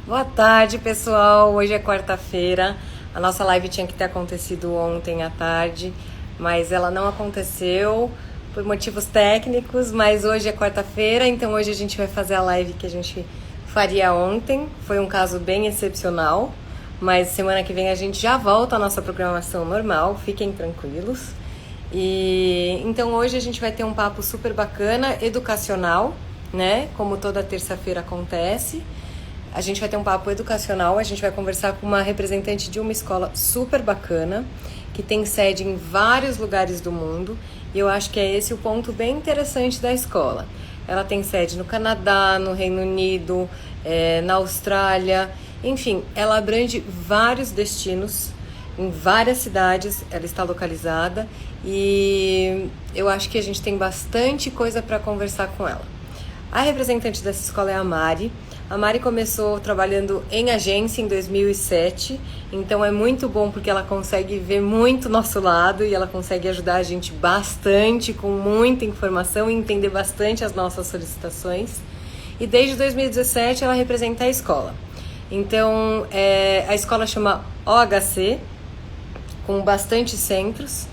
Boa tarde, pessoal. Hoje é quarta-feira. A nossa live tinha que ter acontecido ontem à tarde, mas ela não aconteceu por motivos técnicos. Mas hoje é quarta-feira, então hoje a gente vai fazer a live que a gente faria ontem. Foi um caso bem excepcional, mas semana que vem a gente já volta à nossa programação normal. Fiquem tranquilos. E então hoje a gente vai ter um papo super bacana, educacional, né? Como toda terça-feira acontece. A gente vai ter um papo educacional, a gente vai conversar com uma representante de uma escola super bacana, que tem sede em vários lugares do mundo, e eu acho que é esse o ponto bem interessante da escola. Ela tem sede no Canadá, no Reino Unido, na Austrália, enfim, ela abrange vários destinos, em várias cidades ela está localizada, e eu acho que a gente tem bastante coisa para conversar com ela. A representante dessa escola é a Mari. A Mari começou trabalhando em agência em 2007, então é muito bom porque ela consegue ver muito nosso lado e ela consegue ajudar a gente bastante, com muita informação e entender bastante as nossas solicitações. E desde 2017 ela representa a escola. Então a escola chama OHC, com bastante centros.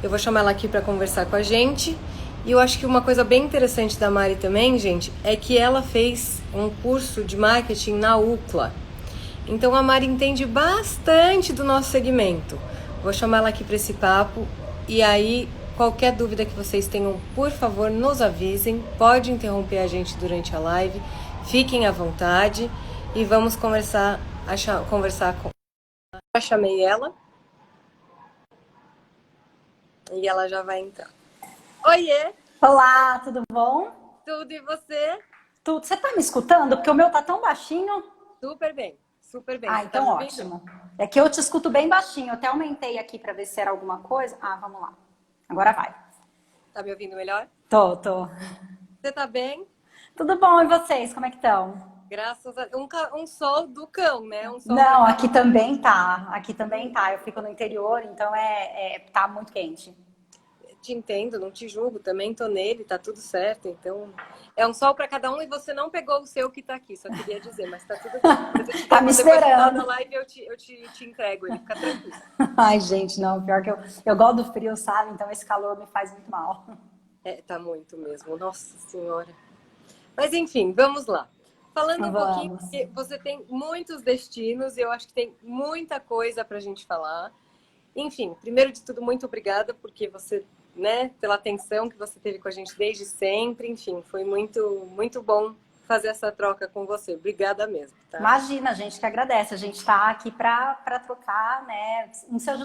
Eu vou chamar ela aqui para conversar com a gente. E eu acho que uma coisa bem interessante da Mari também, gente, é que ela fez um curso de marketing na UCLA. Então a Mari entende bastante do nosso segmento. Vou chamar ela aqui para esse papo e aí qualquer dúvida que vocês tenham, por favor, nos avisem. Pode interromper a gente durante a live. Fiquem à vontade e vamos conversar com... Já chamei ela e ela já vai entrar. Oiê! Olá, tudo bom? Tudo e você? Tudo. Você tá me escutando? Porque o meu tá tão baixinho. Super bem, super bem. Ah, Você tá então me ouvindo? ótimo. É que eu te escuto bem baixinho. Eu até aumentei aqui para ver se era alguma coisa. Ah, vamos lá. Agora vai. Tá me ouvindo melhor? Tô. Você tá bem? Tudo bom, e vocês? Como é que estão? Graças a um sol do cão, né? Um sol Não, daquele. aqui também tá. Aqui também tá. Eu fico no interior, então tá muito quente. Te entendo, não te julgo, também tô nele, tá tudo certo. Então, é um sol para cada um e você não pegou o seu que tá aqui, só queria dizer, mas tá tudo bem. Tá me Depois do final da esperando. live eu te entrego ele, fica tranquilo. Ai, gente, não. Pior que eu gosto do frio, sabe? Então esse calor me faz muito mal. É, tá muito mesmo, nossa senhora. Mas enfim, vamos lá. Falando um pouquinho, Vamos. porque você tem muitos destinos e eu acho que tem muita coisa pra gente falar. Enfim, primeiro de tudo, muito obrigada porque você, né, pela atenção que você teve com a gente desde sempre. Enfim, foi muito bom fazer essa troca com você. Obrigada mesmo, tá? Imagina, a gente que agradece. A gente está aqui para trocar, né?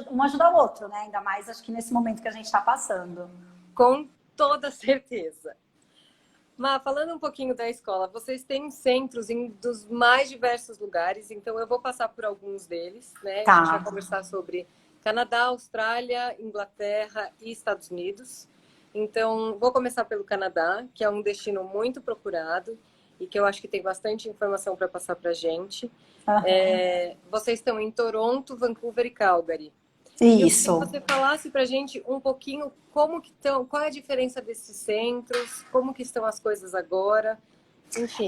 Um ajudar o outro, né? Ainda mais acho que nesse momento que a gente está passando. Com toda certeza. Mas falando um pouquinho da escola, vocês têm centros em dos mais diversos lugares, então eu vou passar por alguns deles, né? A gente vai Tá. conversar sobre Canadá, Austrália, Inglaterra e Estados Unidos. Então, vou começar pelo Canadá, que é um destino muito procurado e que eu acho que tem bastante informação para passar para a gente. Aham. Vocês estão em Toronto, Vancouver e Calgary. E eu queria que Isso. você falasse para a gente um pouquinho como que estão, qual é a diferença desses centros, como que estão as coisas agora, enfim.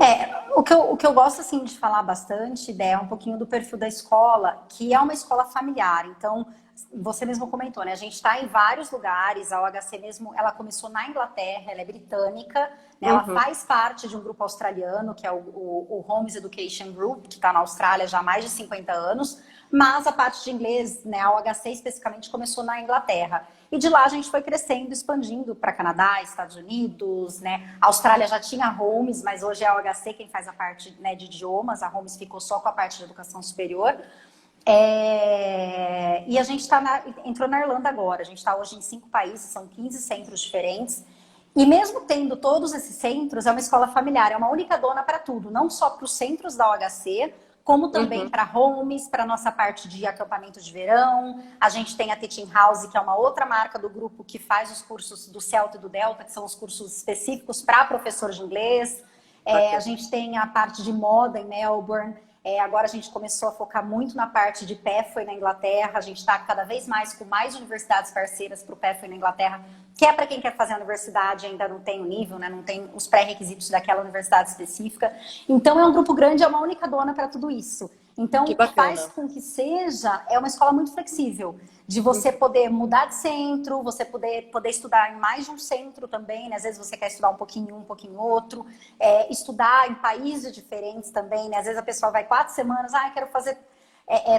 O que eu gosto assim de falar bastante, Dé, é um pouquinho do perfil da escola, que é uma escola familiar. Então, você mesmo comentou, né? A gente está em vários lugares, a OHC mesmo, ela começou na Inglaterra, ela é britânica, né? Ela Uhum. faz parte de um grupo australiano, que é o Homes Education Group, que está na Austrália já há mais de 50 anos, mas a parte de inglês, né, a OHC especificamente, começou na Inglaterra. E de lá a gente foi crescendo, expandindo para Canadá, Estados Unidos, né? A Austrália já tinha a Homes, mas hoje é a OHC quem faz a parte, né, de idiomas. A Homes ficou só com a parte de educação superior. E a gente entrou na Irlanda agora. A gente está hoje em 5 países, são 15 centros diferentes. E mesmo tendo todos esses centros, é uma escola familiar, é uma única dona para tudo, não só para os centros da OHC, como também Uhum. para homes, para a nossa parte de acampamento de verão. A gente tem a Teaching House, que é uma outra marca do grupo que faz os cursos do Celta e do Delta, que são os cursos específicos para professor de inglês. A gente tem a parte de moda em Melbourne. Agora a gente começou a focar muito na parte de Pathway na Inglaterra. A gente está cada vez mais com mais universidades parceiras para o Pathway na Inglaterra, que é para quem quer fazer a universidade e ainda não tem o nível, né? Não tem os pré-requisitos daquela universidade específica. Então é um grupo grande, é uma única dona para tudo isso. Então, faz com que seja uma escola muito flexível, de você poder mudar de centro, você poder estudar em mais de um centro também, né? Às vezes você quer estudar um pouquinho outro, estudar em países diferentes também, né? Às vezes a pessoa vai 4 semanas, quero fazer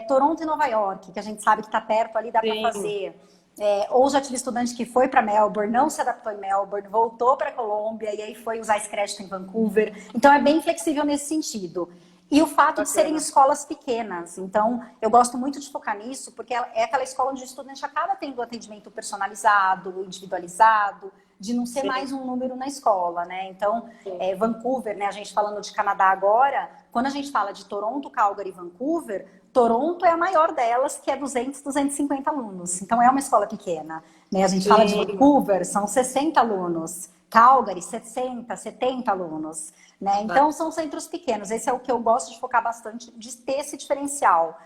Toronto e Nova York, que a gente sabe que está perto ali, dá para fazer. Ou já tive estudante que foi para Melbourne, não se adaptou em Melbourne, voltou para Colômbia e aí foi usar esse crédito em Vancouver. Então é bem flexível nesse sentido. E o fato de serem escolas pequenas. Então, eu gosto muito de focar nisso, porque é aquela escola onde o estudante acaba tendo atendimento personalizado, individualizado, de não ser mais um número na escola, né? Então, Vancouver, né? A gente falando de Canadá agora, quando a gente fala de Toronto, Calgary e Vancouver, Toronto é a maior delas, que é 200, 250 alunos. Então, é uma escola pequena, né? A gente fala de Vancouver, são 60 alunos. Calgary, 60, 70 alunos. Né? Então, são centros pequenos. Esse é o que eu gosto de focar bastante, de ter esse diferencial.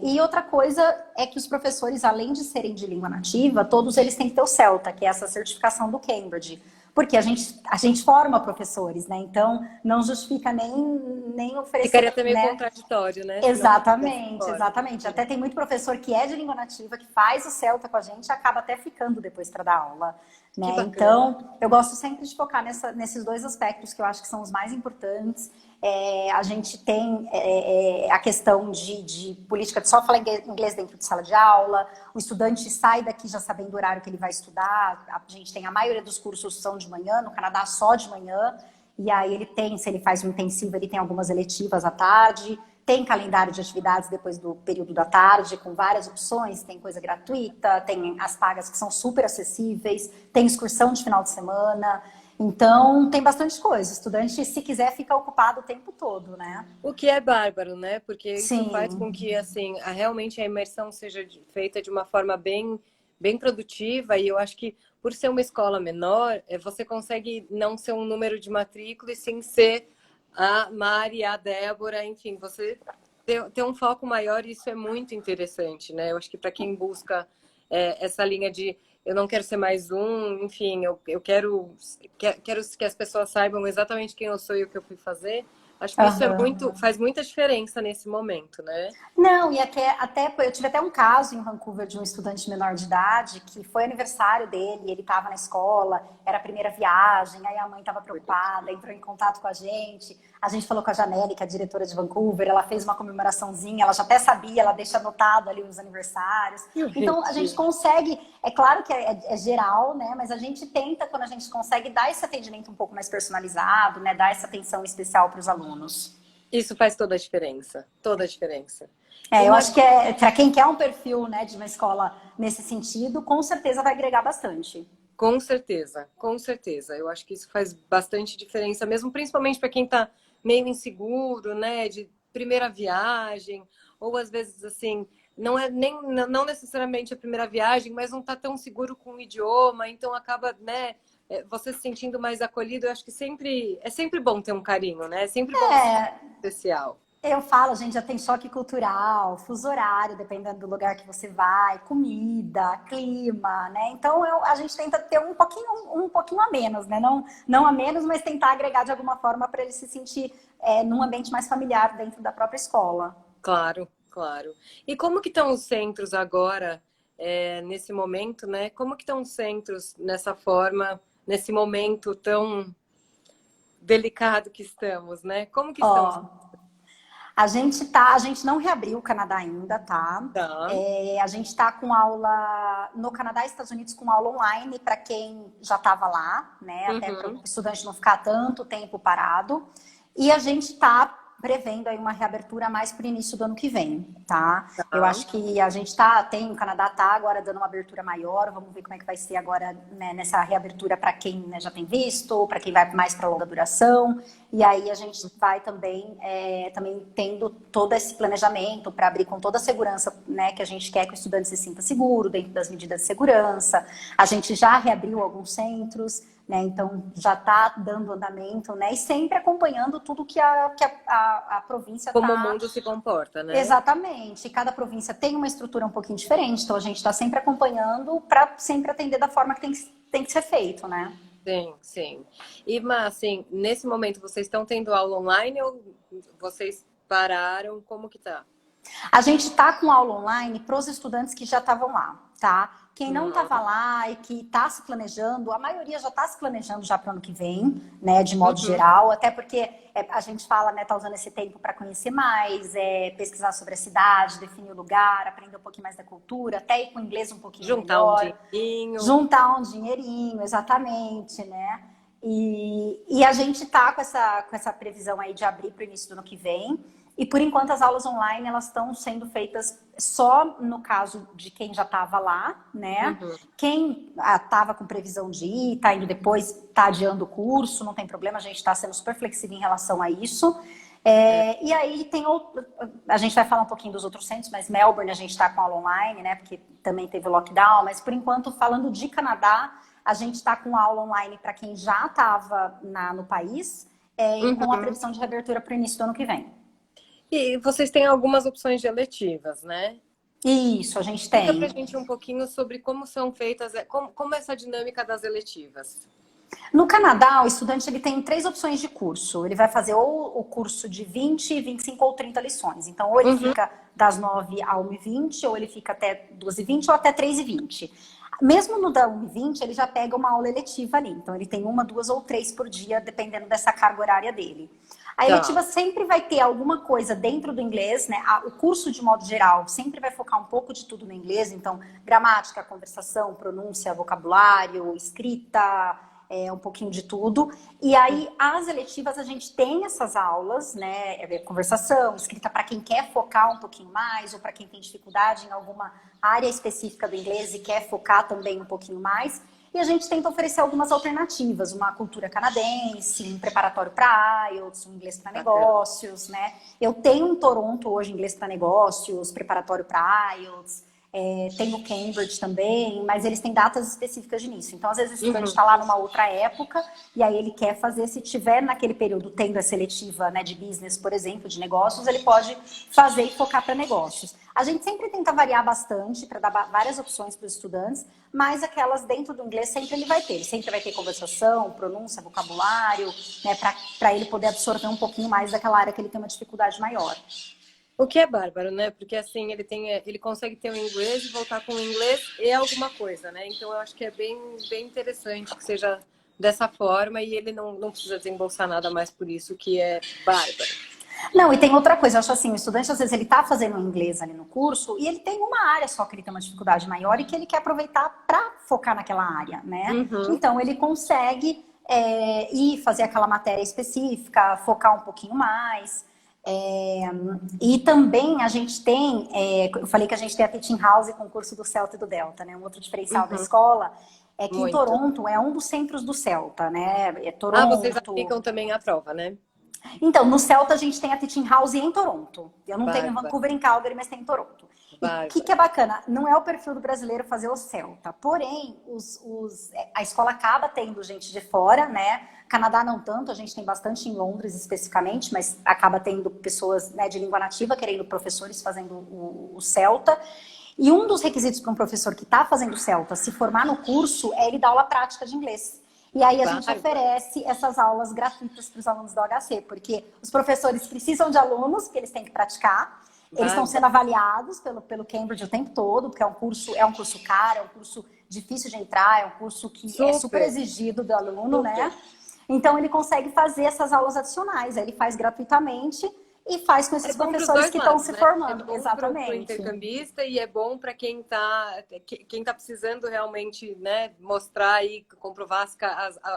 E outra coisa é que os professores, além de serem de língua nativa, todos eles têm que ter o CELTA, que é essa certificação do Cambridge. Porque a gente forma professores, né? Então, não justifica nem oferecer... Ficaria até meio contraditório, né? Exatamente, exatamente. Até tem muito professor que é de língua nativa, que faz o CELTA com a gente e acaba até ficando depois para dar aula. Né? Então, eu gosto sempre de focar nesses dois aspectos que eu acho que são os mais importantes. A gente tem a questão de política de só falar inglês dentro de sala de aula, o estudante sai daqui já sabendo o horário que ele vai estudar, a gente tem a maioria dos cursos são de manhã, no Canadá só de manhã, e aí ele tem, se ele faz um intensivo, ele tem algumas eletivas à tarde, tem calendário de atividades depois do período da tarde, com várias opções, tem coisa gratuita, tem as pagas que são super acessíveis, tem excursão de final de semana, então tem bastante coisa. O estudante, se quiser, fica ocupado o tempo todo, né? O que é bárbaro, né? Porque isso faz com que, assim, realmente a imersão seja feita de uma forma bem produtiva, e eu acho que por ser uma escola menor, você consegue não ser um número de matrícula e sim ser a Mari, a Débora, enfim, você ter um foco maior, e isso é muito interessante, né? Eu acho que para quem busca essa linha de eu não quero ser mais um, enfim, eu quero que as pessoas saibam exatamente quem eu sou e o que eu fui fazer. Acho que isso faz muita diferença nesse momento, né? Não, e até eu tive até um caso em Vancouver de um estudante menor de idade que foi aniversário dele, ele estava na escola, era a primeira viagem, aí a mãe estava preocupada, entrou em contato com a gente falou com a Janelle, que é a diretora de Vancouver, ela fez uma comemoraçãozinha, ela já até sabia, ela deixa anotado ali os aniversários. Então, a gente consegue, é claro que é geral, né? Mas a gente tenta, quando a gente consegue, dar esse atendimento um pouco mais personalizado, né? Dar essa atenção especial para os alunos. Isso faz toda a diferença, toda a diferença. Eu acho que para quem quer um perfil, né, de uma escola nesse sentido, com certeza vai agregar bastante. Com certeza, com certeza. Eu acho que isso faz bastante diferença, mesmo principalmente para quem está meio inseguro, né, de primeira viagem, ou às vezes assim, não necessariamente a primeira viagem, mas não está tão seguro com o idioma, então acaba, né, você se sentindo mais acolhido. Eu acho que é sempre bom ter um carinho, né? É sempre bom ser especial. Eu falo, gente, já tem choque cultural, fuso horário, dependendo do lugar que você vai, comida, clima, né? Então a gente tenta ter um pouquinho a menos, né? Não a menos, mas tentar agregar de alguma forma para ele se sentir num ambiente mais familiar dentro da própria escola. Claro, claro. E como que estão os centros agora, nesse momento, né? Como que estão os centros nessa forma, nesse momento tão delicado que estamos, né? Como que estão? A gente não reabriu o Canadá ainda, tá? A gente está com aula no Canadá e Estados Unidos com aula online para quem já estava lá, né? Até para o estudante não ficar tanto tempo parado. E a gente está prevendo aí uma reabertura mais para o início do ano que vem, tá? Eu acho que a gente o Canadá tá agora dando uma abertura maior, vamos ver como é que vai ser agora, né, nessa reabertura para quem, né, já tem visto, para quem vai mais para longa duração, e aí a gente vai também tendo todo esse planejamento para abrir com toda a segurança, né, que a gente quer que o estudante se sinta seguro, dentro das medidas de segurança. A gente já reabriu alguns centros, né? Então já está dando andamento, né? E sempre acompanhando tudo que a província Como o está. mundo se comporta, né? Exatamente. Cada província tem uma estrutura um pouquinho diferente, então a gente está sempre acompanhando para sempre atender da forma que tem que ser feito, né? Sim, sim. E, mas, assim, nesse momento, vocês estão tendo aula online ou vocês pararam? Como que tá? A gente está com aula online para os estudantes que já estavam lá, tá? Quem não estava lá e que está se planejando, a maioria já está se planejando já para o ano que vem, né? De modo Uhum. geral, até porque a gente fala, né? Tá usando esse tempo para conhecer mais, pesquisar sobre a cidade, definir o lugar, aprender um pouquinho mais da cultura, até ir com o inglês um pouquinho Juntar um melhor, dinheirinho. juntar um dinheirinho, exatamente, né? E a gente tá com essa previsão aí de abrir para o início do ano que vem. E por enquanto as aulas online elas estão sendo feitas só no caso de quem já estava lá, né? Uhum. Quem estava com previsão de ir, está indo depois, está adiando o curso, não tem problema, a gente está sendo super flexível em relação a isso. E aí tem outro, a gente vai falar um pouquinho dos outros centros, mas Melbourne a gente está com aula online, né? Porque também teve o lockdown, mas por enquanto, falando de Canadá, a gente está com aula online para quem já estava no país e com a Uhum. previsão de reabertura para o início do ano que vem. E vocês têm algumas opções de eletivas, né? Isso, a gente Explica pra tem. gente um pouquinho sobre como são feitas, como é essa dinâmica das eletivas. No Canadá, o estudante ele tem 3 opções de curso. Ele vai fazer ou o curso de 20, 25 ou 30 lições. Então, ou ele Uhum. fica das 9 a 1h20, ou ele fica até 2h20 ou até 3h20. Mesmo no da 1h20, ele já pega uma aula eletiva ali. Então, ele tem 1, 2 ou 3 por dia, dependendo dessa carga horária dele. A Tá. eletiva sempre vai ter alguma coisa dentro do inglês, né? O curso, de modo geral, sempre vai focar um pouco de tudo no inglês. Então, gramática, conversação, pronúncia, vocabulário, escrita, um pouquinho de tudo. E aí, as eletivas, a gente tem essas aulas, né? Conversação, escrita para quem quer focar um pouquinho mais, ou para quem tem dificuldade em alguma área específica do inglês e quer focar também um pouquinho mais. E a gente tenta oferecer algumas alternativas, uma cultura canadense, um preparatório para IELTS, um inglês para Bacana. negócios, né? Eu tenho em Toronto hoje inglês para negócios, preparatório para IELTS, tem o Cambridge também, mas eles têm datas específicas de início. Então, às vezes, o estudante está lá numa outra época e aí ele quer fazer, se tiver naquele período tendo a seletiva, né, de business, por exemplo, de negócios, ele pode fazer e focar para negócios. A gente sempre tenta variar bastante para dar várias opções para os estudantes, mas aquelas dentro do inglês sempre ele vai ter. Ele sempre vai ter conversação, pronúncia, vocabulário, né, para ele poder absorver um pouquinho mais daquela área que ele tem uma dificuldade maior. O que é bárbaro, né? Porque assim, ele consegue ter o inglês e voltar com o inglês e alguma coisa, né? Então eu acho que é bem interessante que seja dessa forma e ele não precisa desembolsar nada mais por isso, que é bárbaro. Não, e tem outra coisa, eu acho assim, o estudante às vezes ele tá fazendo inglês ali no curso e ele tem uma área só que ele tem uma dificuldade maior e que ele quer aproveitar para focar naquela área, né? Uhum. Então ele consegue ir fazer aquela matéria específica, focar um pouquinho mais. E também a gente tem, eu falei que a gente tem a Teaching House com o curso do Celta e do Delta, né? Um outro diferencial da escola é que em Muito. Toronto é um dos centros do Celta, né? É Ah, vocês Toronto. aplicam também a prova, né? Então, no Celta a gente tem a Teaching House em Toronto. Eu não tenho em Bárbaro, Vancouver, em Calgary, mas tem em Toronto. E o que é bárbaro. bacana? Não é o perfil do brasileiro fazer o Celta. Porém, a escola acaba tendo gente de fora, né? Canadá não tanto, a gente tem bastante em Londres especificamente, mas acaba tendo pessoas, né, de língua nativa querendo professores fazendo o Celta. E um dos requisitos para um professor que está fazendo o Celta se formar no curso é ele dar aula prática de inglês. E aí a gente Bárbaro. oferece essas aulas gratuitas para os alunos do HC, porque os professores precisam de alunos, que eles têm que praticar. Eles estão Bárbaro. sendo avaliados pelo Cambridge o tempo todo, porque é um curso caro, é um curso difícil de entrar, é um curso que é super Super, exigido do aluno, super. né? Então ele consegue fazer essas aulas adicionais, aí ele faz gratuitamente e faz com É esses bom para os professores dois que estão lados, se né? É formando. bom para o Exatamente. intercambista e é bom para quem tá precisando realmente, né, mostrar e comprovar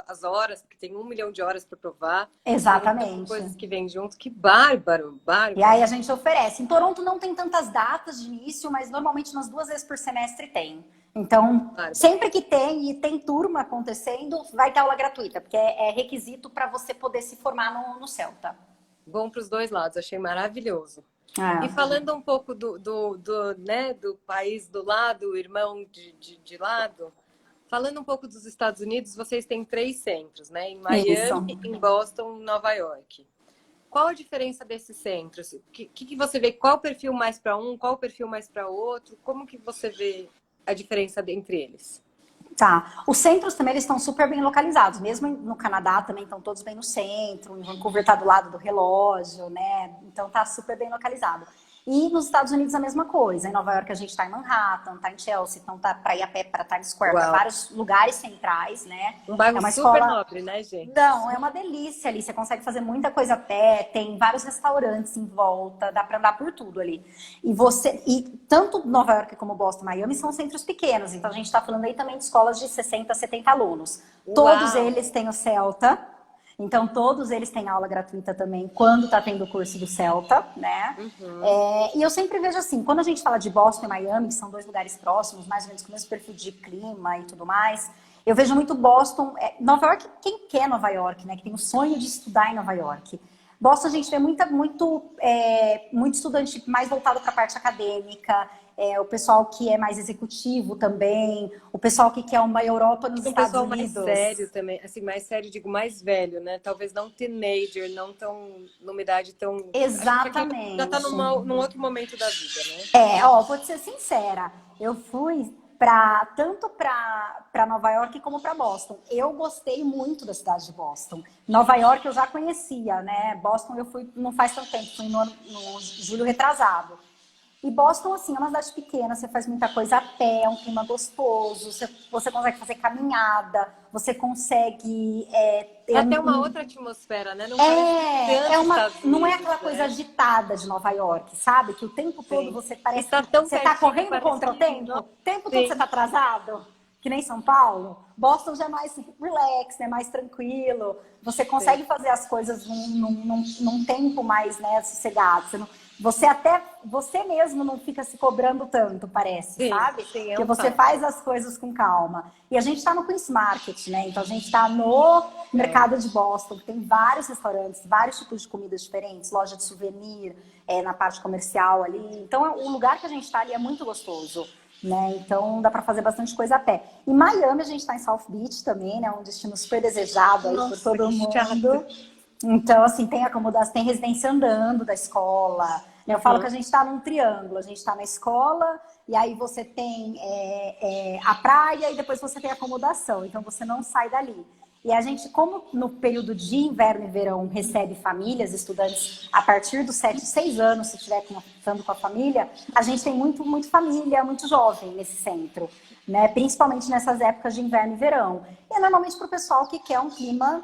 as horas, porque tem 1 milhão de horas para provar. Tem tantas Exatamente. coisas que vêm junto. Que bárbaro, E aí bárbaro. a gente oferece. Em Toronto não tem tantas datas de início, mas normalmente umas 2 vezes por semestre tem. Então, Bárbaro. sempre que tem e tem turma acontecendo, vai ter aula gratuita, porque é requisito para você poder se formar no Celta. Bom para os dois lados, achei maravilhoso. E É. falando um pouco né, do país do lado, irmão de lado, Falando um pouco dos Estados Unidos, vocês têm 3 centros, né? Em Isso. Miami, em Boston, em Nova York. Qual a diferença desses centros? O que você vê? Qual o perfil mais para um? Qual o perfil mais para outro? Como que você vê a diferença entre eles? Tá. Os centros também eles estão super bem localizados. Mesmo no Canadá também estão todos bem no centro. Em Vancouver tá do lado do relógio, né? Então tá super bem localizado. E nos Estados Unidos a mesma coisa. Em Nova York a gente está em Manhattan, tá em Chelsea, então tá para ir a pé para Times Square, para Uau. vários lugares centrais, né? Um É bairro uma super escola. nobre, né, gente? Não, é uma delícia ali. Você consegue fazer muita coisa a pé, tem vários restaurantes em volta, dá para andar por tudo ali. E tanto Nova York como Boston, Miami são centros pequenos. Então a gente está falando aí também de escolas de 60, 70 alunos. Todos Uau! eles têm o Celta. Então, todos eles têm aula gratuita também quando está tendo o curso do Celta, né? Uhum. E eu sempre vejo assim, quando a gente fala de Boston e Miami, que são 2 lugares próximos, mais ou menos com o mesmo perfil de clima e tudo mais, eu vejo muito Boston. Nova York, quem quer Nova York, né? Que tem o sonho de estudar em Nova York. Boston a gente vê muito estudante mais voltado para a parte acadêmica, o pessoal que é mais executivo também, o pessoal que quer uma Europa nos Um Estados pessoal mais Unidos. sério também, assim, mais sério, digo, mais velho, né? Talvez não teenager, não tão, numa idade tão... Acho que já tá Exatamente. num outro momento da vida, né? Vou te ser sincera, eu fui tanto para Nova York como para Boston. Eu gostei muito da cidade de Boston. Nova York eu já conhecia, né? Boston eu fui não faz tanto tempo, fui no julho retrasado. E Boston, assim, é uma cidade pequena, você faz muita coisa a pé, é um clima gostoso, você consegue fazer caminhada, você consegue É ter até uma outra atmosfera, né? Não parece tanto Estados não é Unidos, aquela coisa né? agitada de Nova York, sabe? Que o tempo todo Sim. você parece Está que tão você tá pertinho, correndo parece contra o que... tempo, o tempo todo você Sim, tá atrasado, que nem São Paulo. Boston já é mais relax, né? Mais tranquilo. Você sim. consegue fazer as coisas num tempo mais, né, sossegado. Você mesmo não fica se cobrando tanto, parece, Sim, sabe? sim, é Porque um você fato. faz as coisas com calma. E a gente está no Queen's Market, né? Então a gente está no É. mercado de Boston, que tem vários restaurantes, vários tipos de comidas diferentes, loja de souvenir, na parte comercial ali. Então o lugar que a gente está ali é muito gostoso. Né? Então dá para fazer bastante coisa a pé. Em Miami a gente está em South Beach também, né? Um destino super desejado aí por Nossa, todo que chato. mundo. Então, assim, tem acomodação, tem residência andando da escola. Né? Eu falo que a Uhum. gente está num triângulo. A gente está na escola, e aí você tem a praia, e depois você tem acomodação. Então, você não sai dali. E a gente, como no período de inverno e verão, recebe famílias, estudantes, a partir dos 7, 6 anos, se estiver estando com a família, a gente tem muito família, muito jovem nesse centro. Né? Principalmente nessas épocas de inverno e verão. E é normalmente para o pessoal que quer um clima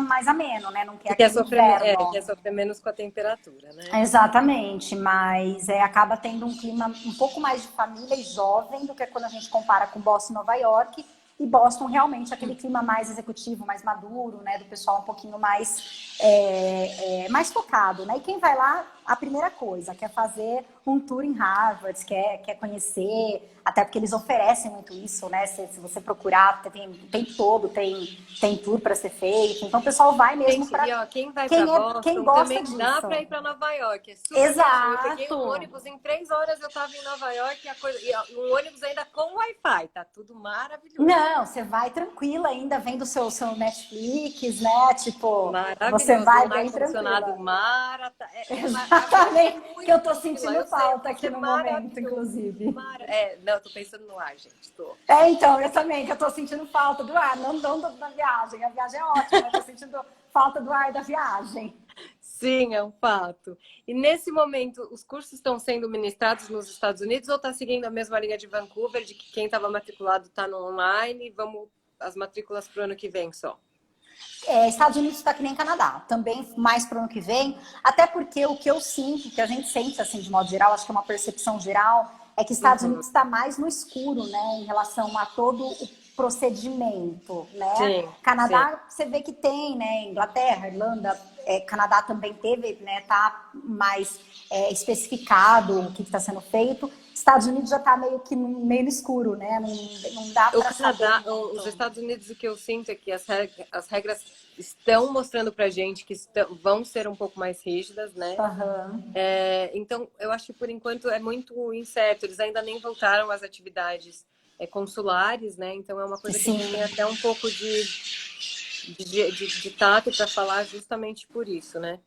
mais ameno, né? Não quer E aquele quer inverno. sofrer menos com a temperatura, né? Exatamente, mas acaba tendo um clima um pouco mais de família e jovem do que quando a gente compara com Boston e Nova York. E Boston realmente aquele clima mais executivo, mais maduro, né? Do pessoal um pouquinho mais focado, né? E quem vai lá, a primeira coisa, quer fazer um tour em Harvard, quer conhecer, até porque eles oferecem muito isso, né? Se você procurar, tem o tempo todo, tem tour para ser feito. Então o pessoal vai mesmo Gente, para e ó, quem vai para quem Boston gosta também dá disso. para ir para Nova York. É super pertinho. Eu peguei um Exato. ônibus em 3 horas, eu estava em Nova York e ó, um ônibus ainda com Wi-Fi. Tá tudo maravilhoso. Não, você vai tranquila ainda, vendo seu Netflix, né? Tipo, você Maravilhoso. vai Um bem ar-condicionado tranquila. a vida é Exatamente, que eu muito tô tranquila. sentindo Eu sei, falta aqui é no momento, maravilhoso. inclusive. Não, eu tô pensando no ar, gente. Tô. Então, eu também, que eu tô sentindo falta do ar, não da viagem. A viagem é ótima, mas eu tô sentindo falta do ar da viagem. Sim, é um fato. E nesse momento, os cursos estão sendo ministrados nos Estados Unidos ou está seguindo a mesma linha de Vancouver, de que quem estava matriculado está no online e vamos as matrículas para o ano que vem só? Estados Unidos está que nem Canadá, também mais para o ano que vem, até porque o que eu sinto, que a gente sente assim de modo geral, acho que é uma percepção geral, é que Estados Uhum. Unidos está mais no escuro, né, em relação a todo o procedimento, né? Sim, sim. Canadá, você vê que tem, né? Inglaterra, Irlanda, Canadá também teve, né? Tá mais especificado o que está sendo feito. Estados Unidos já está meio meio no escuro, né? Não dá O para saber Canadá, os muito. Estados Unidos, o que eu sinto é que as regras estão mostrando para gente que vão ser um pouco mais rígidas, né? Uhum. Então, eu acho que por enquanto é muito incerto. Eles ainda nem voltaram às atividades consulares, né? Então é uma coisa que a Sim. gente tem até um pouco de tato para falar justamente por isso, né?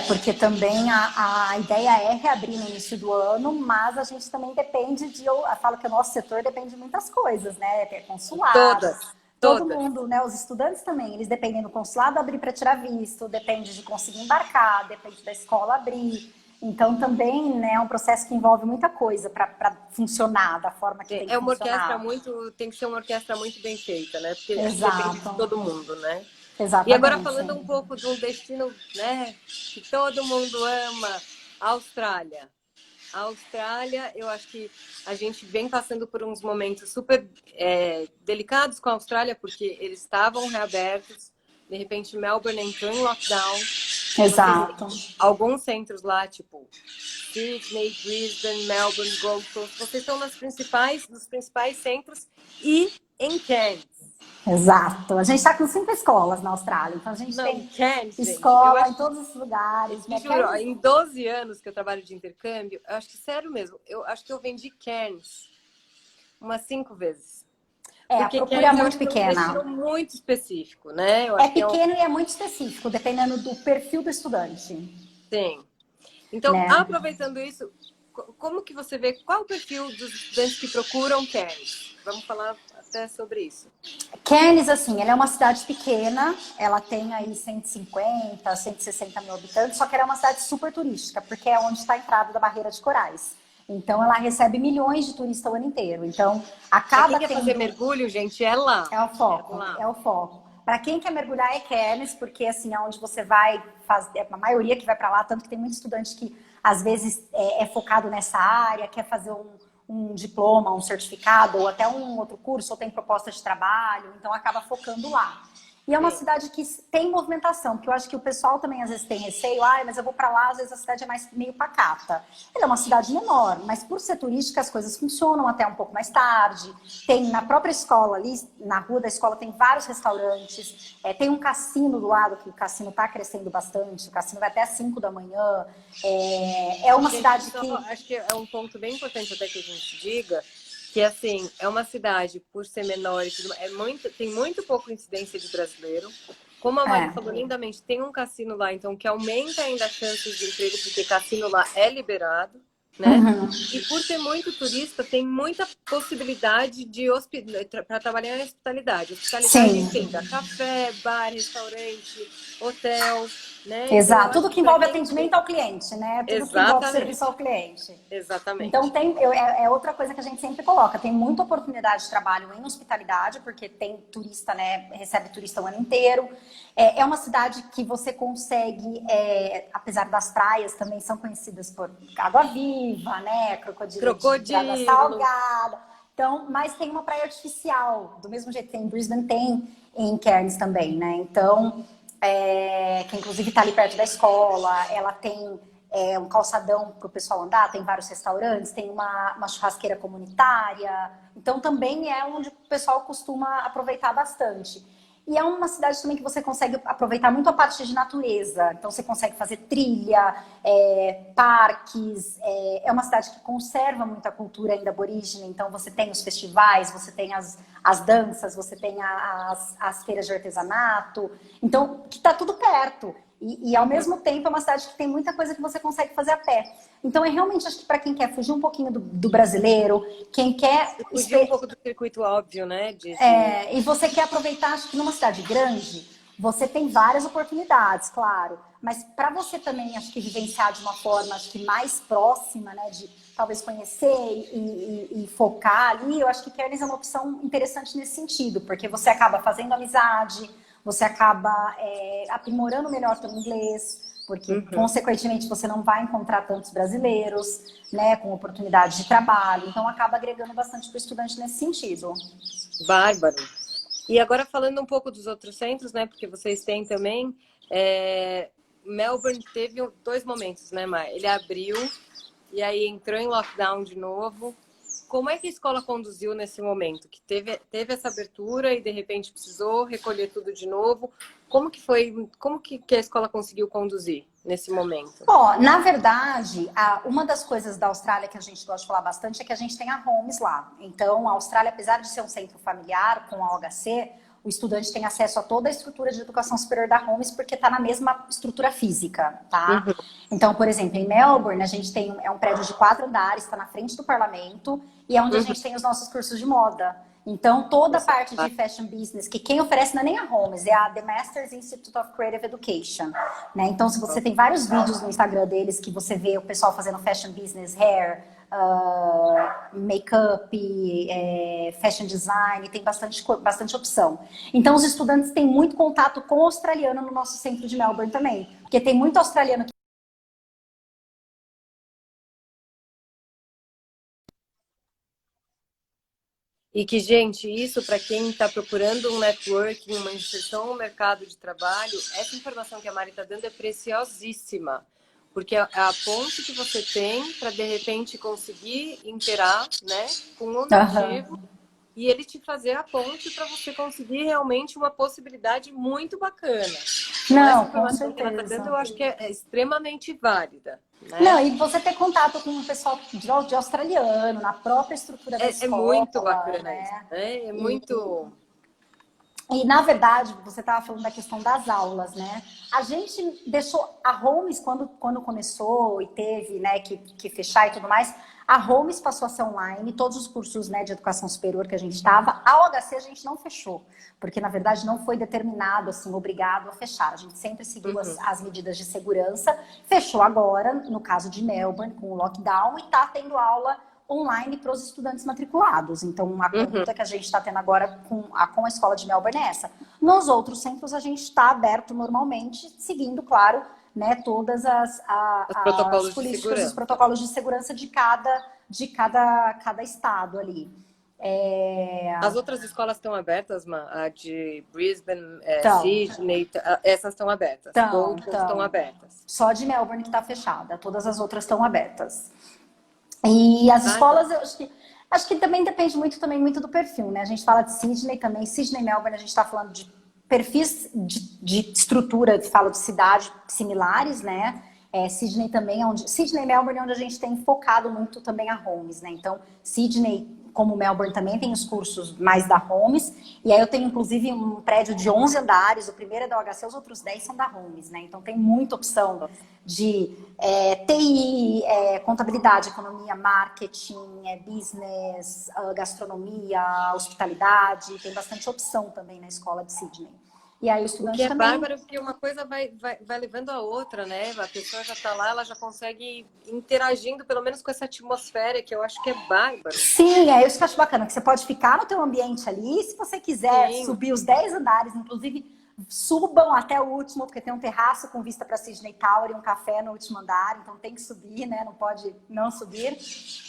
Porque também a ideia é reabrir no início do ano, mas a gente também depende eu falo que o nosso setor depende de muitas coisas, né? Tem consulado, Todas, todo todas. mundo, né? Os estudantes também, eles dependem do consulado abrir para tirar visto, depende de conseguir embarcar, depende da escola abrir. Então também, né, é um processo que envolve muita coisa para funcionar da forma que tem que É uma orquestra funcionar. muito, tem que ser uma orquestra muito bem feita, né? Porque acho que depende de Exato, todo mundo, né? E agora exatamente. falando um pouco de um destino, né, que todo mundo ama, a Austrália. A Austrália, eu acho que a gente vem passando por uns momentos super delicados com a Austrália, porque eles estavam reabertos, de repente Melbourne entrou em lockdown. Vocês Exato. alguns centros lá, tipo Sydney, Brisbane, Melbourne, Gold Coast, vocês estão nos principais centros e em Cairns. Exato. A gente está com 5 escolas na Austrália, então a gente Não, tem Cairns, gente. Eu escola acho em todos os lugares, que, né? juro, Cairns, em 12 anos que eu trabalho de intercâmbio, eu acho que, sério mesmo, eu acho que eu vendi Cairns umas 5 vezes. a Porque procura é Cairns eu muito acho que é um destino pequena. muito específico, né? Eu É acho que é um... pequeno e é muito específico, dependendo do perfil do estudante, Sim. Então, né? aproveitando isso, como que você vê qual o perfil dos estudantes que procuram Cairns? Vamos falar até sobre isso. Cairns, assim, ela é uma cidade pequena, ela tem aí 150, 160 mil habitantes, só que ela é uma cidade super turística, porque é onde está a entrada da barreira de corais. Então, ela recebe milhões de turistas o ano inteiro. Então, Para quem acaba quer fazer tendo. mergulho, gente, é lá. É o É foco, lá. é o foco. Para quem quer mergulhar é Cairns, porque assim é onde você vai fazer, a maioria que vai para lá, tanto que tem muitos estudantes que às vezes é focado nessa área, quer fazer um diploma, um certificado ou até um outro curso, ou tem proposta de trabalho, então acaba focando lá. E é uma Sim. cidade que tem movimentação, porque eu acho que o pessoal também às vezes tem receio, mas eu vou para lá, às vezes a cidade é mais meio pacata. Ela é uma cidade menor, mas por ser turística as coisas funcionam até um pouco mais tarde. Tem na própria escola ali, na rua da escola tem vários restaurantes, tem um cassino do lado, que o cassino está crescendo bastante, o cassino vai até às 5 da manhã. É uma Gente, cidade só, que... acho que é um ponto bem importante até que a gente diga que, assim, é uma cidade, por ser menor, tem muito pouca incidência de brasileiro. Como a Mari falou lindamente, tem um cassino lá, então, que aumenta ainda as chances de emprego, porque cassino lá é liberado, né? Uhum. E por ter muito turista, tem muita possibilidade de para trabalhar em hospitalidade. Hospitalidade Sim, entenda café, bar, restaurante, hotel, né? Então, eu exato. acho Tudo que que para envolve quem... atendimento ao cliente, né? Tudo que envolve serviço Exatamente. ao cliente. Então, Exatamente. é outra coisa que a gente sempre coloca. Tem muita oportunidade de trabalho em hospitalidade, porque tem turista, né? Recebe turista o ano inteiro. É uma cidade que você consegue, apesar das praias também são conhecidas por água viva, né? Crocodilo de água Crocodilo. salgada. Então, mas tem uma praia artificial. Do mesmo jeito que tem em Brisbane, tem em Cairns também, né? Então, que inclusive está ali perto da escola. Ela tem um calçadão para o pessoal andar, tem vários restaurantes, tem uma churrasqueira comunitária. Então também é onde o pessoal costuma aproveitar bastante. E é uma cidade também que você consegue aproveitar muito a parte de natureza. Então você consegue fazer trilha, parques. É uma cidade que conserva muito a cultura ainda aborígene. Então você tem os festivais, você tem as danças, você tem as feiras de artesanato. Então, que está tudo perto. E ao mesmo tempo é uma cidade que tem muita coisa que você consegue fazer a pé. Então é realmente, acho que para quem quer fugir um pouquinho do brasileiro, quem quer... Fugir um pouco do circuito óbvio, né? E você quer aproveitar, acho que numa cidade grande, você tem várias oportunidades, claro. Mas para você também, acho que vivenciar de uma forma, acho que mais próxima, né? De talvez conhecer e focar ali, eu acho que Cairns é uma opção interessante nesse sentido, porque você acaba fazendo amizade, você acaba aprimorando melhor seu inglês, porque, consequentemente, você não vai encontrar tantos brasileiros, né, com oportunidade de trabalho. Então, acaba agregando bastante para o estudante nesse sentido. Bárbaro. E agora falando um pouco dos outros centros, né? Porque vocês têm também... Melbourne teve 2 momentos, né, Mai? Ele abriu e aí entrou em lockdown de novo. Como é que a escola conduziu nesse momento? Que teve essa abertura e de repente precisou recolher tudo de novo. Como que foi? Como que a escola conseguiu conduzir? nesse momento? Ó, na verdade, uma das coisas da Austrália que a gente gosta de falar bastante é que a gente tem a Homes lá. Então, a Austrália, apesar de ser um centro familiar com a OHC, o estudante tem acesso a toda a estrutura de educação superior da Homes porque está na mesma estrutura física, tá? Uhum. Então, por exemplo, em Melbourne, a gente tem um prédio de 4 andares, está na frente do parlamento e é onde a Uhum. gente tem os nossos cursos de moda. Então, toda a parte de fashion business, que quem oferece não é nem a Homes, é a The Masters Institute of Creative Education. Né? Então, se você tem vários vídeos no Instagram deles que você vê o pessoal fazendo fashion business, hair, make-up, fashion design, tem bastante opção. Então, os estudantes têm muito contato com o australiano no nosso centro de Melbourne também. Porque tem muito australiano que E que, gente, isso para quem está procurando um networking, uma inserção no mercado de trabalho, essa informação que a Mari está dando é preciosíssima. Porque é a ponte que você tem para, de repente, conseguir interar, né, com um nativo e ele te fazer a ponte para você conseguir realmente uma possibilidade muito bacana. Então, essa Não, com informação que ela está dando, eu certeza. acho que é extremamente válida. Não, Né? e você ter contato com o pessoal de australiano, na própria estrutura da É muito escola, bacana isso. né? Né? É E, muito. E, na verdade, você estava falando da questão das aulas, né? A gente deixou a Homes, quando começou e teve, né, que fechar e tudo mais, a Homes passou a ser online, todos os cursos, né, de educação superior que a gente estava. A OHC a gente não fechou, porque, na verdade, não foi determinado, assim, obrigado a fechar. A gente sempre seguiu as medidas de segurança. Fechou agora, no caso de Melbourne, com o lockdown, e está tendo aula online para os estudantes matriculados. Então, a conduta que a gente está tendo agora com a escola de Melbourne é essa. Nos outros centros, a gente está aberto normalmente, seguindo, claro, né, todas as políticas, os protocolos de segurança de cada estado ali. As outras escolas estão abertas, a de Brisbane, Então, Sydney, essas estão abertas. Gold Coast estão abertas. Só de Melbourne que está fechada, todas as outras estão abertas. E as escolas, eu acho que também depende muito do perfil, né? A gente fala de Sydney também, Sydney e Melbourne, a gente está falando de perfis de estrutura, falo de cidade similares, né? Sydney também, Sydney e Melbourne é onde a gente tem focado muito também a Homes, né? Então, Sydney, como Melbourne, também tem os cursos mais da Homes, e aí eu tenho, inclusive, um prédio de 11 andares, o primeiro é da OHC, os outros 10 são da Homes, né? Então, tem muita opção de TI, contabilidade, economia, marketing, business, gastronomia, hospitalidade, tem bastante opção também na escola de Sydney. E aí o estudante O que é também... bárbaro, porque uma coisa vai levando a outra, né? A pessoa já está lá, ela já consegue ir interagindo, pelo menos com essa atmosfera, que eu acho que é bárbaro. Sim, é isso que eu acho bacana, que você pode ficar no teu ambiente ali, se você quiser subir os 10 andares, inclusive subam até o último, porque tem um terraço com vista para Sydney Tower e um café no último andar, então tem que subir, né? Não pode não subir.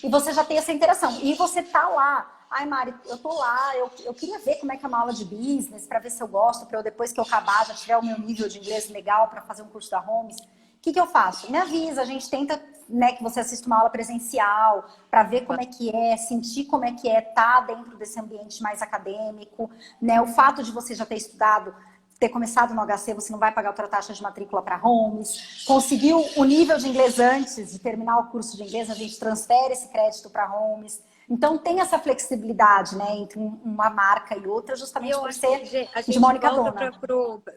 E você já tem essa interação. E você tá lá. Ai, Mari, eu tô lá, eu queria ver como é que é uma aula de business, para ver se eu gosto, para eu depois que eu acabar já tiver o meu nível de inglês legal para fazer um curso da Homes. O que eu faço? Me avisa, a gente tenta, né, que você assista uma aula presencial para ver como é que é, sentir como é que é estar dentro desse ambiente mais acadêmico, né? O fato de você já ter estudado, ter começado no HC, você não vai pagar outra taxa de matrícula para Homes. Conseguiu o nível de inglês antes de terminar o curso de inglês, a gente transfere esse crédito para Homes. Então tem essa flexibilidade, né, entre uma marca e outra, justamente por ser de uma única dona.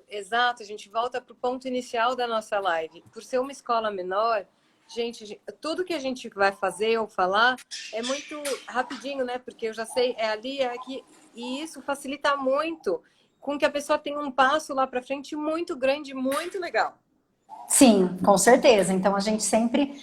Exato, a gente volta para o ponto inicial da nossa live. Por ser uma escola menor, gente, tudo que a gente vai fazer ou falar é muito rapidinho, né? Porque eu já sei, é ali, é aqui, e isso facilita muito com que a pessoa tenha um passo lá para frente muito grande, muito legal. Sim, com certeza. Então a gente sempre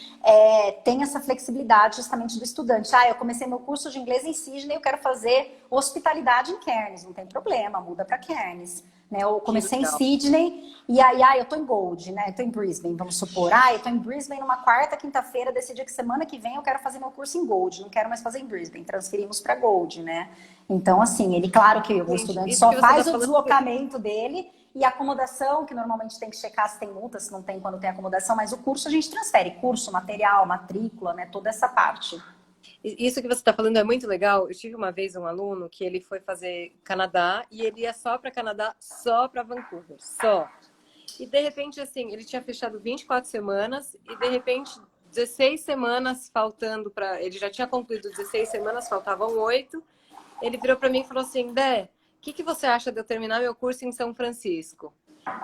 tem essa flexibilidade justamente do estudante. Ah, eu comecei meu curso de inglês em Sydney, eu quero fazer hospitalidade em Cairns. Não tem problema, muda para Cairns. Né? Eu comecei em Sydney e aí, eu tô em Gold, né? Eu tô em Brisbane, vamos supor. Eu tô em Brisbane numa quarta, quinta-feira, decidi que semana que vem eu quero fazer meu curso em Gold, não quero mais fazer em Brisbane, transferimos para Gold, né? Então, assim, ele, claro que o estudante só faz o deslocamento dele e a acomodação, que normalmente tem que checar se tem multa, se não tem quando tem acomodação, mas o curso a gente transfere, curso, material, matrícula, né? Toda essa parte. Isso que você está falando é muito legal. Eu tive uma vez um aluno que ele foi fazer Canadá e ele ia só para Canadá, só para Vancouver, só. E de repente, assim, ele tinha fechado 24 semanas e de repente 16 semanas faltando para... Ele já tinha concluído 16 semanas, faltavam 8. Ele virou para mim e falou assim, Bé, o que você acha de eu terminar meu curso em São Francisco?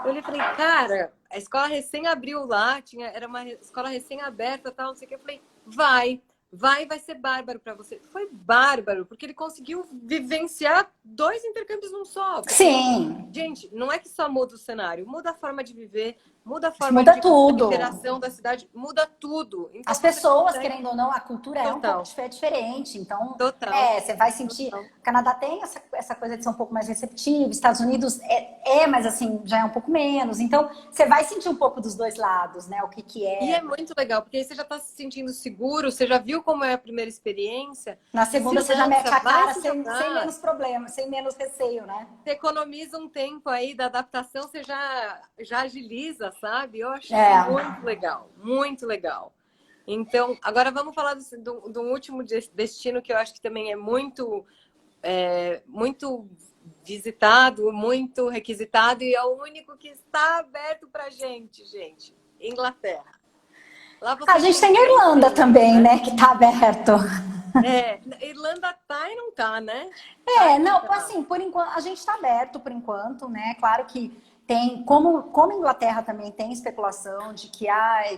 Eu falei, cara, a escola recém abriu lá, era uma escola recém-aberta, tal, não sei o que. Eu falei, vai ser bárbaro para você. Foi bárbaro, porque ele conseguiu vivenciar 2 intercâmbios num só. Porque, Sim. gente, não é que só muda o cenário, muda a forma de viver, muda a forma Muda de tudo. interação da cidade, muda tudo. Então, As pessoas, querendo ou não, a cultura é um pouco diferente. Então, Total. Você vai sentir... Total. O Canadá tem essa coisa de ser um pouco mais receptivo, Estados Unidos mas assim, já é um pouco menos. Então, você vai sentir um pouco dos dois lados, né? O que é... E é muito legal, porque aí você já está se sentindo seguro, você já viu como é a primeira experiência. Na segunda você já mete a cara sem menos problema, sem menos receio, né? Você economiza um tempo aí da adaptação, você já agiliza, sabe? Eu acho muito legal, muito legal. Então, agora vamos falar do último destino que eu acho que também é muito visitado, muito requisitado e é o único que está aberto para gente. Inglaterra. Lá a gente tem Irlanda também, né? Que tá aberto. Irlanda tá e não tá, né? Assim, por enquanto, a gente tá aberto por enquanto, né? Claro que tem, como Inglaterra também tem especulação de que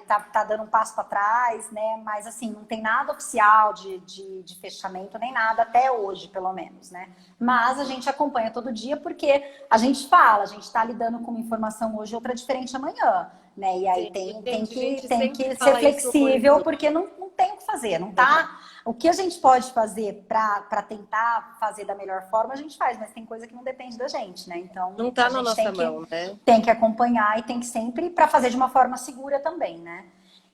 tá dando um passo para trás, né? Mas assim, não tem nada oficial de fechamento, nem nada até hoje, pelo menos, né? Mas a gente acompanha todo dia porque a gente tá lidando com uma informação hoje, outra diferente amanhã, né? E aí tem que ser flexível, porque não tem o que fazer, não tá... O que a gente pode fazer para tentar fazer da melhor forma, a gente faz, mas tem coisa que não depende da gente, né? Então, não tá na nossa mão, né? Tem que acompanhar e tem que sempre, para fazer de uma forma segura também, né?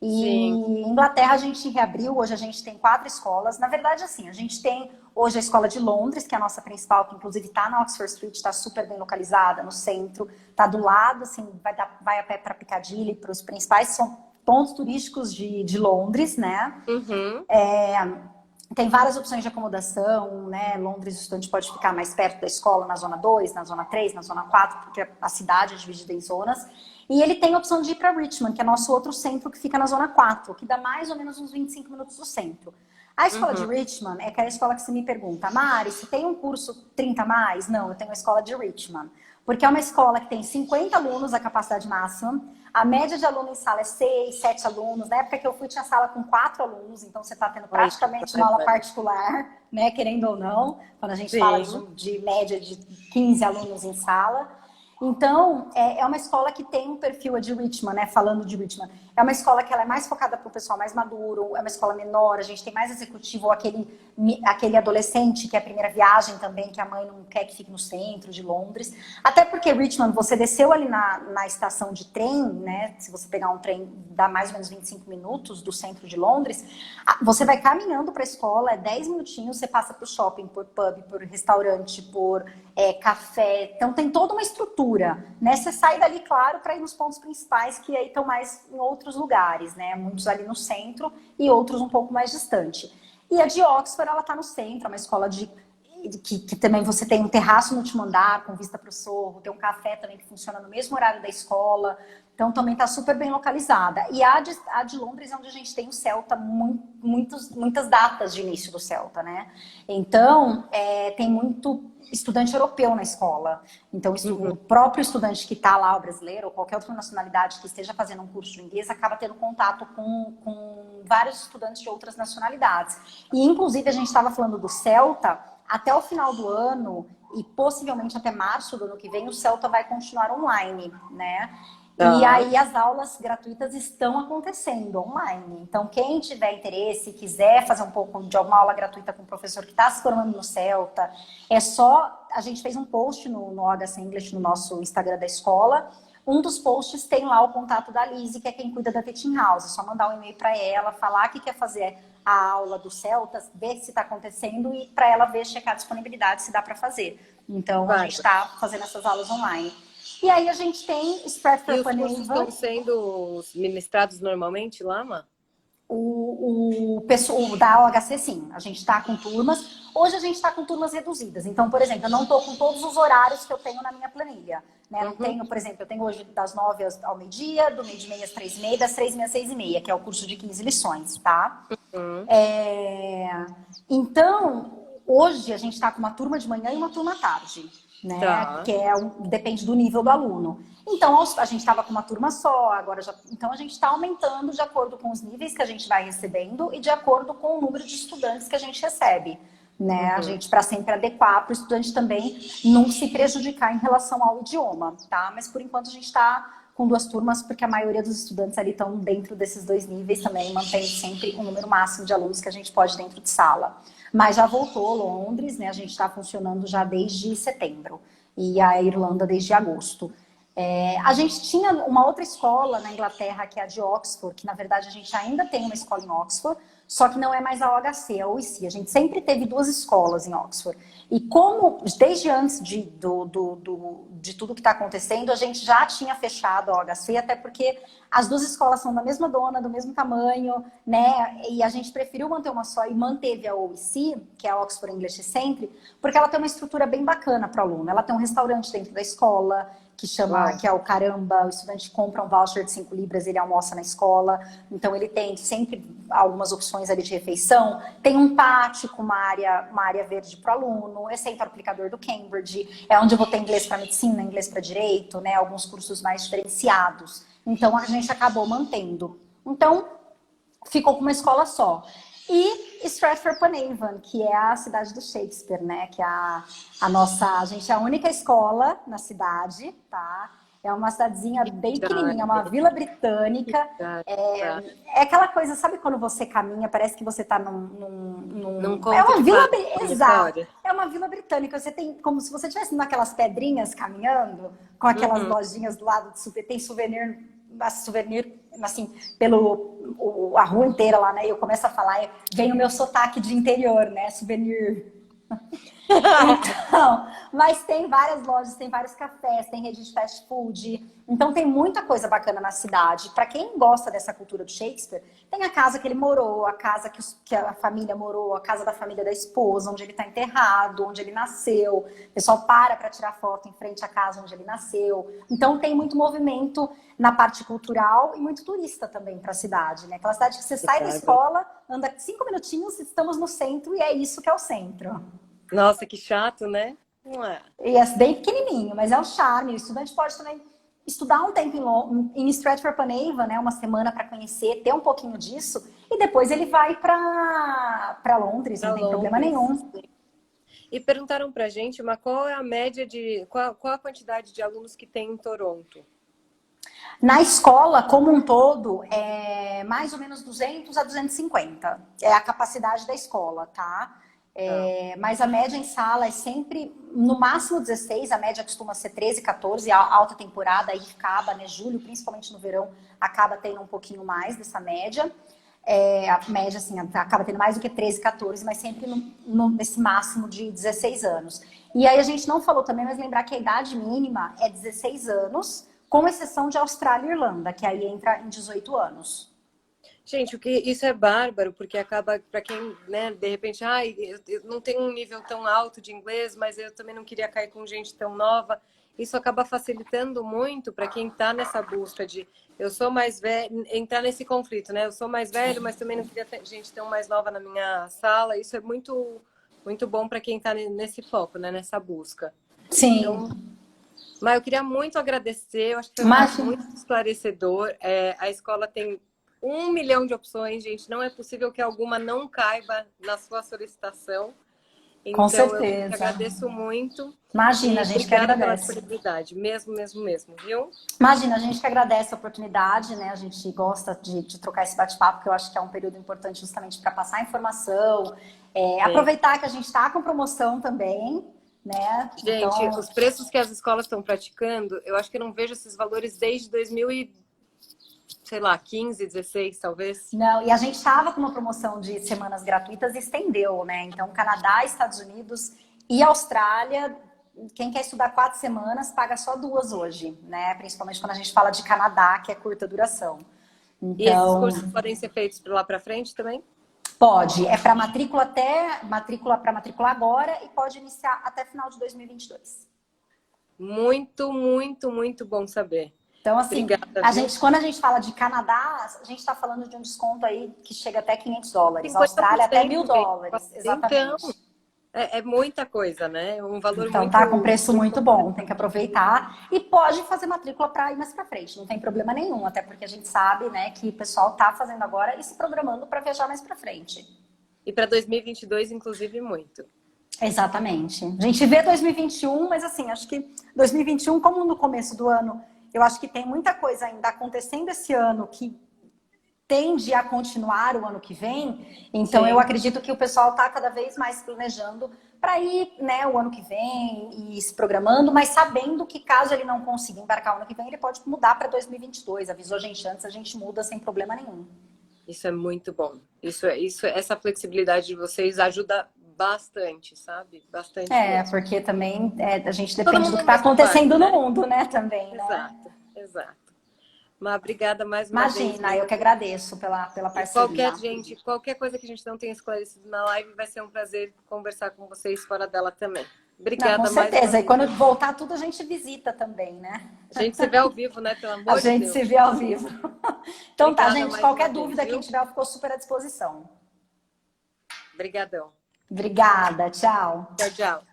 E em Inglaterra a gente reabriu, hoje a gente tem 4 escolas. Na verdade, assim, a gente tem hoje a escola de Londres, que é a nossa principal, que inclusive está na Oxford Street, está super bem localizada, no centro, está do lado, assim, vai a pé para Piccadilly, para os principais pontos turísticos de Londres, né? Uhum. Tem várias opções de acomodação, né? Londres, o estudante pode ficar mais perto da escola, na zona 2, na zona 3, na zona 4, porque a cidade é dividida em zonas. E ele tem a opção de ir para Richmond, que é nosso outro centro, que fica na zona 4, que dá mais ou menos uns 25 minutos do centro. A escola de Richmond é aquela escola que você me pergunta, Mari, se tem um curso 30 a mais? Não, eu tenho a escola de Richmond. Porque é uma escola que tem 50 alunos, a capacidade máxima. A média de aluno em sala é 6, 7 alunos. Na época que eu fui, tinha sala com 4 alunos. Então, você está tendo praticamente uma aula particular, né? Querendo ou não. Quando a gente fala de média de 15 alunos em sala. Então, é uma escola que tem um perfil de Richmond, né? Falando de Richmond. É uma escola que ela é mais focada para o pessoal mais maduro, é uma escola menor, a gente tem mais executivo, ou aquele adolescente que é a primeira viagem também, que a mãe não quer que fique no centro de Londres. Até porque Richmond, você desceu ali na estação de trem, né? Se você pegar um trem, dá mais ou menos 25 minutos do centro de Londres, você vai caminhando para a escola, 10 minutinhos, você passa por shopping, por pub, por restaurante, por café. Então, tem toda uma estrutura, né? Você sai dali, claro, para ir nos pontos principais, que aí estão mais em outros lugares, né? Muitos ali no centro e outros um pouco mais distante. E a de Oxford, ela está no centro, é uma escola que também você tem um terraço no último andar, com vista para o Sorro, tem um café também que funciona no mesmo horário da escola, então também está super bem localizada. E a de Londres é onde a gente tem o Celta, muitas datas de início do Celta, né? Então, tem muito estudante europeu na escola. Então, o próprio estudante que está lá, o brasileiro, ou qualquer outra nacionalidade que esteja fazendo um curso de inglês, acaba tendo contato com vários estudantes de outras nacionalidades. E, inclusive, a gente estava falando do Celta, até o final do ano, e possivelmente até março do ano que vem, o Celta vai continuar online, né? E aí as aulas gratuitas estão acontecendo online. Então, quem tiver interesse, quiser fazer um pouco de alguma aula gratuita com o professor que está se formando no Celta, a gente fez um post no OHC English, no nosso Instagram da escola. Um dos posts tem lá o contato da Lizzie, que é quem cuida da Teaching House. É só mandar um e-mail para ela, falar que quer fazer a aula do Celta, ver se está acontecendo e para ela ver, checar a disponibilidade, se dá para fazer. Então, a gente está fazendo essas aulas online. E aí a gente tem Stratford upon Avon. E os cursos estão sendo ministrados normalmente lá, Má? O da OHC, sim, a gente está com turmas. Hoje a gente está com turmas reduzidas. Então, por exemplo, eu não estou com todos os horários que eu tenho na minha planilha. Né? Eu tenho, por exemplo, eu tenho hoje das 9 ao meio-dia, do meio-dia às 3h30, das 3h30 às 6h30, que é o curso de 15 lições, tá? Então, hoje a gente está com uma turma de manhã e uma turma à tarde, né? Tá. Que depende do nível do aluno. Então, a gente estava com uma turma só, agora já. Então, a gente está aumentando de acordo com os níveis que a gente vai recebendo e de acordo com o número de estudantes que a gente recebe. Né? A gente, para sempre adequar para o estudante também não se prejudicar em relação ao idioma, tá? Mas por enquanto a gente está com 2 turmas, porque a maioria dos estudantes ali estão dentro desses 2 níveis também, mantém sempre o número máximo de alunos que a gente pode dentro de sala. Mas já voltou Londres, né? A gente está funcionando já desde setembro e a Irlanda desde agosto. A gente tinha uma outra escola na Inglaterra, que é a de Oxford, que na verdade a gente ainda tem uma escola em Oxford, só que não é mais a OHC, é a OIC. A gente sempre teve 2 escolas em Oxford. E como, desde antes de tudo que está acontecendo, a gente já tinha fechado a OHC, até porque as 2 escolas são da mesma dona, do mesmo tamanho, né? E a gente preferiu manter uma só e manteve a OIC, que é a Oxford English Centre, porque ela tem uma estrutura bem bacana para o aluno. Ela tem um restaurante dentro da escola, que é o Caramba, o estudante compra um voucher de 5 libras, ele almoça na escola, então ele tem sempre algumas opções ali de refeição, tem um pátio com uma área verde para o aluno, exceto o aplicador do Cambridge, é onde eu vou ter inglês para medicina, inglês para direito, né, alguns cursos mais diferenciados, então a gente acabou mantendo. Então, ficou com uma escola só. E Stratford-upon-Avon, que é a cidade do Shakespeare, né? Que é a gente é a única escola na cidade, tá? É uma cidadezinha bem pequenininha, uma vila britânica. É aquela coisa, sabe quando você caminha, parece que você tá É uma vila... Exato. É uma vila britânica. Você tem como se você estivesse naquelas pedrinhas caminhando, com aquelas lojinhas do lado de souvenir. Tem souvenir, assim, a rua inteira lá, né? Eu começo a falar, vem o meu sotaque de interior, né? Souvenir. Então, mas tem várias lojas, tem vários cafés, tem rede de fast food. Então tem muita coisa bacana na cidade. Para quem gosta dessa cultura do Shakespeare, tem a casa que ele morou, a casa que a família morou, a casa da família da esposa, onde ele está enterrado, onde ele nasceu. O pessoal para tirar foto em frente à casa onde ele nasceu. Então tem muito movimento na parte cultural e muito turista também para a cidade, né? Aquela cidade que você sai da escola, anda 5 minutinhos, estamos no centro e é isso que é o centro. Nossa, que chato, né? Não é? E é bem pequenininho, mas é um charme. O estudante pode também estudar um tempo em Stratford-upon-Avon, né? Uma semana para conhecer, ter um pouquinho disso. E depois ele vai para Londres, não tem problema nenhum. E perguntaram pra gente, mas qual é a média qual a quantidade de alunos que tem em Toronto? Na escola, como um todo, é mais ou menos 200 a 250. É a capacidade da escola, tá? Mas a média em sala é sempre, no máximo 16, a média costuma ser 13, 14, a alta temporada aí acaba, né, julho, principalmente no verão, acaba tendo um pouquinho mais dessa média. A média, assim, acaba tendo mais do que 13, 14, mas sempre nesse máximo de 16 anos. E aí a gente não falou também, mas lembrar que a idade mínima é 16 anos, com exceção de Austrália e Irlanda, que aí entra em 18 anos. Gente, isso é bárbaro, porque acaba, para quem, né, de repente, eu não tenho um nível tão alto de inglês, mas eu também não queria cair com gente tão nova. Isso acaba facilitando muito para quem está nessa busca de eu sou mais velho, entrar nesse conflito, né? Eu sou mais velho, mas também não queria ter gente tão mais nova na minha sala. Isso é muito, muito bom para quem está nesse foco, né? Nessa busca. Sim. Então, mas eu queria muito agradecer, eu acho que foi muito esclarecedor. A escola tem 1 milhão de opções, gente. Não é possível que alguma não caiba na sua solicitação. Então, com certeza. Eu te agradeço muito. Imagina, a gente que agradece. Pela disponibilidade, mesmo, viu? Imagina, a gente que agradece a oportunidade, né? A gente gosta de trocar esse bate-papo, porque eu acho que é um período importante justamente para passar informação. Aproveitar que a gente está com promoção também, né? Gente, então, os preços que as escolas estão praticando, eu acho que eu não vejo esses valores desde 2015, 16, talvez. Não, e a gente estava com uma promoção de semanas gratuitas e estendeu, né? Então, Canadá, Estados Unidos e Austrália, quem quer estudar 4 semanas, paga só 2 hoje, né? Principalmente quando a gente fala de Canadá, que é curta duração. E esses Então, cursos podem ser feitos lá para frente também? pode. É para matrícula para matricular agora e pode iniciar até final de 2022. Muito, muito, muito bom saber. Então, assim, Obrigada, viu? quando a gente fala de Canadá, a gente está falando de um desconto aí que chega até $500. Austrália 50%, até gente. $1.000, Então, exatamente. é muita coisa, né? Um valor Então muito, tá com preço muito muito bom, tem que aproveitar e pode fazer matrícula para ir mais para frente, não tem problema nenhum, até porque a gente sabe, né, que o pessoal tá fazendo agora e se programando para viajar mais para frente. E para 2022, inclusive, muito. Exatamente. A gente vê 2021, mas assim, acho que 2021, como no começo do ano, eu acho que tem muita coisa ainda acontecendo esse ano que tende a continuar o ano que vem. Então, Sim. eu acredito que o pessoal está cada vez mais planejando para ir, né, o ano que vem e se programando, mas sabendo que caso ele não consiga embarcar o ano que vem, ele pode mudar para 2022. Avisou a gente antes, a gente muda sem problema nenhum. Isso é muito bom. Essa flexibilidade de vocês ajuda bastante, sabe? Bastante mesmo. Porque também a gente Todo depende do mundo que no está mesmo barco, acontecendo no né? mundo, né, também, né? Exato, exato. Mas obrigada mais uma vez Imagina, eu que mesmo. agradeço pela E parceria. qualquer coisa que a gente não tenha esclarecido na live, vai ser um prazer conversar com vocês fora dela também. Não, com Obrigada mais uma certeza. E vez. quando voltar tudo, a gente visita também, né? A gente se vê ao vivo, né? Pelo A amor de gente Deus. se vê ao vivo. Então tá, Obrigada gente. mais uma Qualquer vez, dúvida, quem viu? tiver, ficou super à disposição. Obrigadão. Obrigada, tchau. Tchau, tchau.